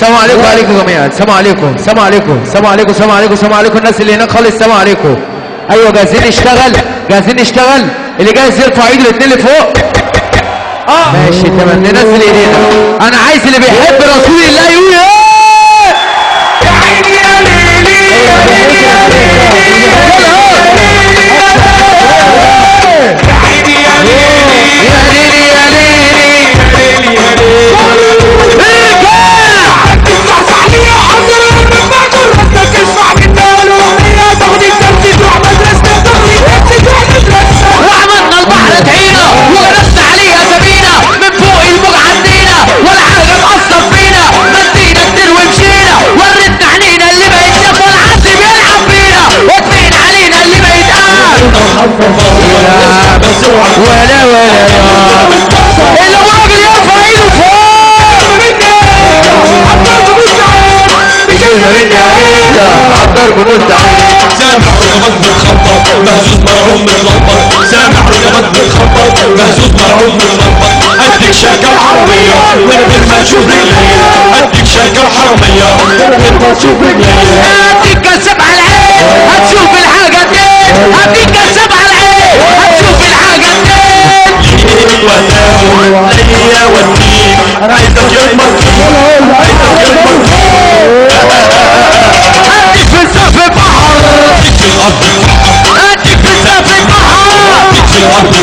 السلام عليكم عليكم جميعا. السلام عليكم السلام عليكم السلام عليكم السلام عليكم السلام عليكم. الناس اللي هناك خالص السلام عليكم. ايوه جاهزين نشتغل جاهزين نشتغل. اللي جاهز يرفع ايده الاثنين اللي فوق. ماشي تمام. ننزل ايدينا. انا عايز اللي بيحب رسول الله يقول يا عيني يا ليلي يا عيني يا ليلي يا عيني يا ليلي يا ليلي يا ليلي يا ليلي. وعملنا البحر طحينة وغرسنا عليها سفينة من فوق الموج عدينا ولا حاجة تأثر فينا. مدينا كتير ومشينا وريتنا عنينا اللي ما يتشاف والعز بيلعب فينا واطفين علينا اللي ما يتقال ولا اللي هو راجل يرفع ايده فوق. عالضرب مستعد. سامع رجبات بتخبط مهزوز مرعوب متلخبط. سامع رجبات بتخبط مهزوز مرعوب متلخبط. هديك شاكة حرامية من غير ما تشوف رجليا. هديك شاكة حرامية من غير ما تشوف رجليا. هديك كسب على العين هتشوف الحاجة اتنين. هديك كسب على العين هتشوف الحاجة اتنين. ليك وتاخد ليا وديك عايزك يكبر عايزك يكبر. هديك في سقف البحر هديك في الأرض هديك في سقف البحر هديك في الأرض